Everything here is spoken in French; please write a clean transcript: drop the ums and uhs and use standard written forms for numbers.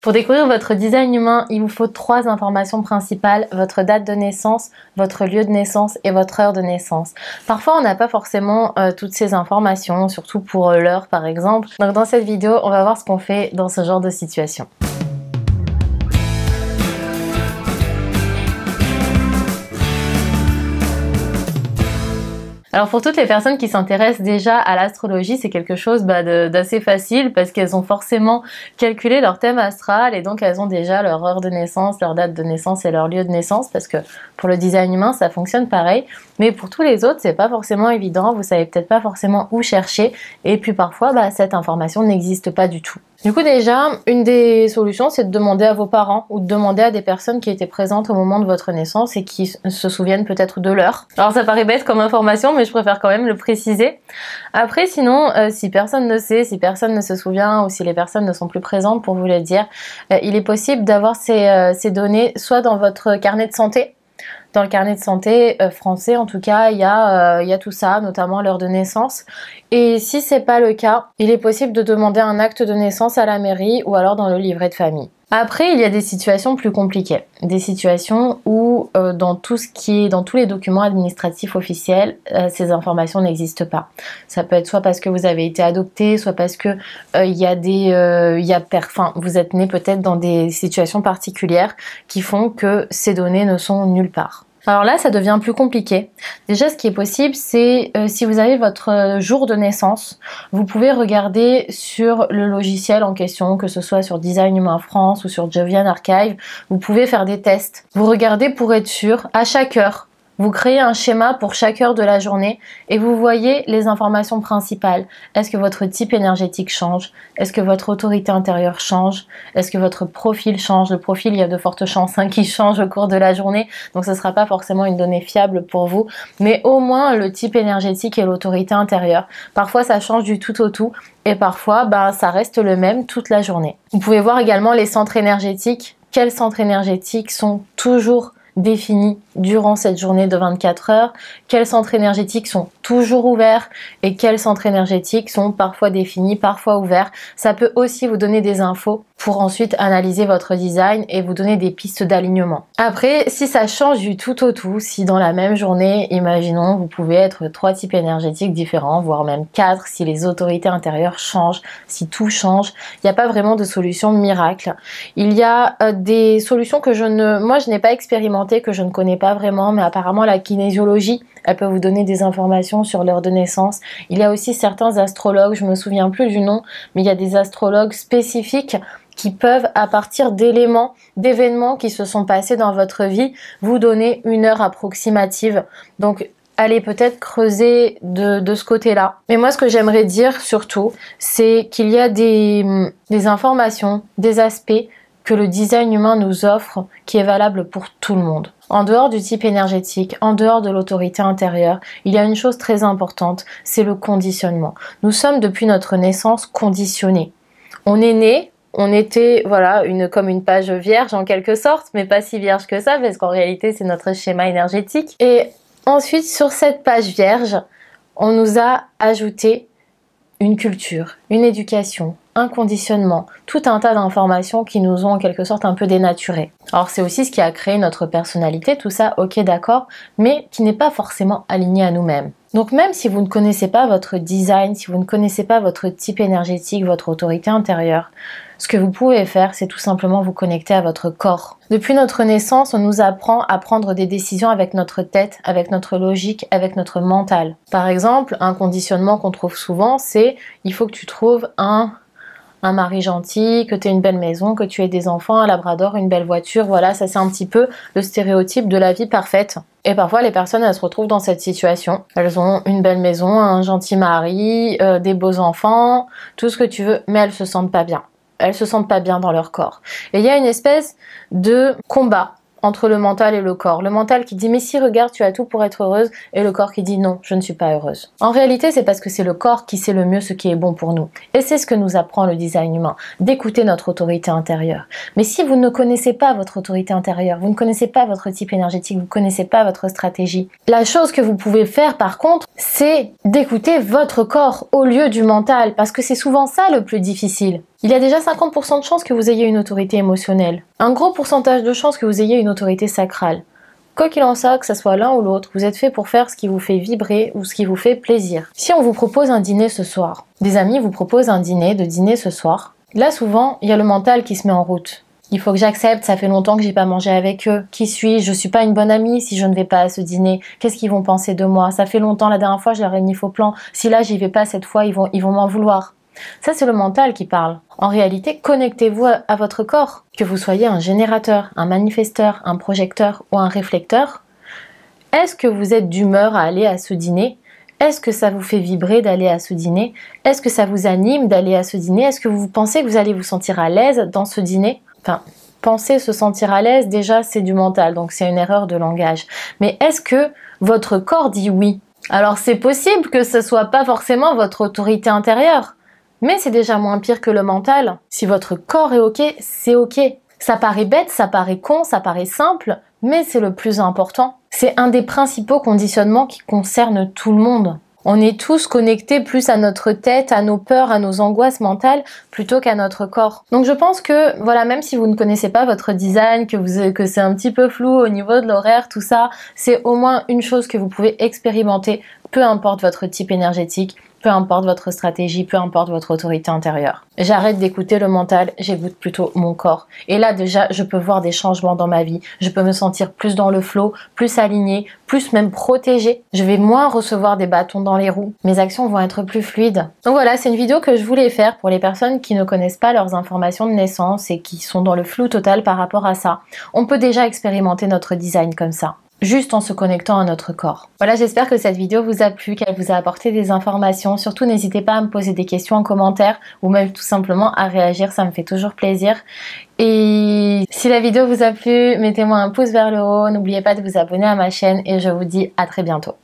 Pour découvrir votre design humain, il vous faut 3 informations principales: votre date de naissance, votre lieu de naissance et votre heure de naissance. Parfois, on n'a pas forcément toutes ces informations, surtout pour l'heure par exemple. Donc dans cette vidéo, on va voir ce qu'on fait dans ce genre de situation. Alors pour toutes les personnes qui s'intéressent déjà à l'astrologie, c'est quelque chose d'assez facile parce qu'elles ont forcément calculé leur thème astral et donc elles ont déjà leur heure de naissance, leur date de naissance et leur lieu de naissance, parce que pour le design humain ça fonctionne pareil. Mais pour tous les autres c'est pas forcément évident, vous savez peut-être pas forcément où chercher et puis parfois cette information n'existe pas du tout. Du coup déjà, une des solutions c'est de demander à vos parents ou de demander à des personnes qui étaient présentes au moment de votre naissance et qui se souviennent peut-être de l'heure. Alors ça paraît bête comme information mais je préfère quand même le préciser. Après sinon, si personne ne sait, si personne ne se souvient ou si les personnes ne sont plus présentes pour vous le dire, il est possible d'avoir ces données soit dans votre carnet de santé. Dans le carnet de santé français, en tout cas, il y a tout ça, notamment l'heure de naissance. Et si c'est pas le cas, il est possible de demander un acte de naissance à la mairie ou alors dans le livret de famille. Après, il y a des situations plus compliquées, des situations où dans tous les documents administratifs officiels, ces informations n'existent pas. Ça peut être soit parce que vous avez été adopté, soit parce que vous êtes né peut-être dans des situations particulières qui font que ces données ne sont nulle part. Alors là, ça devient plus compliqué. Déjà, ce qui est possible, c'est si vous avez votre jour de naissance, vous pouvez regarder sur le logiciel en question, que ce soit sur Design Humain France ou sur Jovian Archive, vous pouvez faire des tests. Vous regardez pour être sûr, à chaque heure, vous créez un schéma pour chaque heure de la journée et vous voyez les informations principales. Est-ce que votre type énergétique change? Est-ce que votre autorité intérieure change? Est-ce que votre profil change? Le profil, il y a de fortes chances qu'il change au cours de la journée, donc ce ne sera pas forcément une donnée fiable pour vous, mais au moins le type énergétique et l'autorité intérieure. Parfois, ça change du tout au tout et parfois, ça reste le même toute la journée. Vous pouvez voir également les centres énergétiques. Quels centres énergétiques sont toujours définis durant cette journée de 24 heures, quels centres énergétiques sont toujours ouverts et quels centres énergétiques sont parfois définis, parfois ouverts. Ça peut aussi vous donner des infos pour ensuite analyser votre design et vous donner des pistes d'alignement. Après, si ça change du tout au tout, si dans la même journée, imaginons, vous pouvez être 3 types énergétiques différents, voire même 4, si les autorités intérieures changent, si tout change, il n'y a pas vraiment de solution miracle. Il y a des solutions que moi je n'ai pas expérimenté, que je ne connais pas vraiment, mais apparemment la kinésiologie, elle peut vous donner des informations sur l'heure de naissance. Il y a aussi certains astrologues, je me souviens plus du nom, mais il y a des astrologues spécifiques qui peuvent, à partir d'éléments, d'événements qui se sont passés dans votre vie, vous donner une heure approximative. Donc, allez peut-être creuser de ce côté-là. Mais moi, ce que j'aimerais dire surtout, c'est qu'il y a des informations, des aspects que le design humain nous offre qui est valable pour tout le monde. En dehors du type énergétique, en dehors de l'autorité intérieure, il y a une chose très importante, c'est le conditionnement. Nous sommes depuis notre naissance conditionnés. On est né, on était comme une page vierge en quelque sorte, mais pas si vierge que ça parce qu'en réalité c'est notre schéma énergétique. Et ensuite sur cette page vierge, on nous a ajouté une culture, une éducation, un conditionnement, tout un tas d'informations qui nous ont en quelque sorte un peu dénaturés. Alors c'est aussi ce qui a créé notre personnalité, tout ça, ok d'accord, mais qui n'est pas forcément aligné à nous-mêmes. Donc même si vous ne connaissez pas votre design, si vous ne connaissez pas votre type énergétique, votre autorité intérieure, ce que vous pouvez faire, c'est tout simplement vous connecter à votre corps. Depuis notre naissance, on nous apprend à prendre des décisions avec notre tête, avec notre logique, avec notre mental. Par exemple, un conditionnement qu'on trouve souvent, c'est il faut que tu trouves un mari gentil, que tu aies une belle maison, que tu aies des enfants, un labrador, une belle voiture. Voilà, ça c'est un petit peu le stéréotype de la vie parfaite. Et parfois les personnes elles se retrouvent dans cette situation. Elles ont une belle maison, un gentil mari, des beaux enfants, tout ce que tu veux, mais elles se sentent pas bien. Elles se sentent pas bien dans leur corps. Et il y a une espèce de combat entre le mental et le corps. Le mental qui dit mais si regarde tu as tout pour être heureuse et le corps qui dit non je ne suis pas heureuse. En réalité c'est parce que c'est le corps qui sait le mieux ce qui est bon pour nous. Et c'est ce que nous apprend le design humain, d'écouter notre autorité intérieure. Mais si vous ne connaissez pas votre autorité intérieure, vous ne connaissez pas votre type énergétique, vous ne connaissez pas votre stratégie, la chose que vous pouvez faire par contre c'est d'écouter votre corps au lieu du mental parce que c'est souvent ça le plus difficile. Il y a déjà 50% de chances que vous ayez une autorité émotionnelle. Un gros pourcentage de chances que vous ayez une autorité sacrale. Quoi qu'il en soit, que ce soit l'un ou l'autre, vous êtes fait pour faire ce qui vous fait vibrer ou ce qui vous fait plaisir. Si on vous propose un dîner ce soir, des amis vous proposent un dîner ce soir, là souvent, il y a le mental qui se met en route. Il faut que j'accepte, ça fait longtemps que j'ai pas mangé avec eux. Qui suis-je? Je suis pas une bonne amie si je ne vais pas à ce dîner. Qu'est-ce qu'ils vont penser de moi? Ça fait longtemps, la dernière fois, je leur ai mis faux plan. Si là, j'y vais pas cette fois, ils vont m'en vouloir. Ça, c'est le mental qui parle. En réalité, connectez-vous à votre corps. Que vous soyez un générateur, un manifesteur, un projecteur ou un réflecteur, est-ce que vous êtes d'humeur à aller à ce dîner? Est-ce que ça vous fait vibrer d'aller à ce dîner? Est-ce que ça vous anime d'aller à ce dîner? Est-ce que vous pensez que vous allez vous sentir à l'aise dans ce dîner? Enfin, penser se sentir à l'aise, déjà, c'est du mental, donc c'est une erreur de langage. Mais est-ce que votre corps dit oui? Alors, c'est possible que ce soit pas forcément votre autorité intérieure. Mais c'est déjà moins pire que le mental. Si votre corps est ok, c'est ok. Ça paraît bête, ça paraît con, ça paraît simple, mais c'est le plus important. C'est un des principaux conditionnements qui concerne tout le monde. On est tous connectés plus à notre tête, à nos peurs, à nos angoisses mentales, plutôt qu'à notre corps. Donc je pense que, voilà, même si vous ne connaissez pas votre design, que c'est un petit peu flou au niveau de l'horaire, tout ça, c'est au moins une chose que vous pouvez expérimenter, peu importe votre type énergétique, peu importe votre stratégie, peu importe votre autorité intérieure. J'arrête d'écouter le mental, j'écoute plutôt mon corps. Et là déjà, je peux voir des changements dans ma vie. Je peux me sentir plus dans le flow, plus alignée, plus même protégée. Je vais moins recevoir des bâtons dans les roues. Mes actions vont être plus fluides. Donc voilà, c'est une vidéo que je voulais faire pour les personnes qui ne connaissent pas leurs informations de naissance et qui sont dans le flou total par rapport à ça. On peut déjà expérimenter notre design comme ça, juste en se connectant à notre corps. Voilà, j'espère que cette vidéo vous a plu, qu'elle vous a apporté des informations. Surtout, n'hésitez pas à me poser des questions en commentaire ou même tout simplement à réagir, ça me fait toujours plaisir. Et si la vidéo vous a plu, mettez-moi un pouce vers le haut, n'oubliez pas de vous abonner à ma chaîne et je vous dis à très bientôt.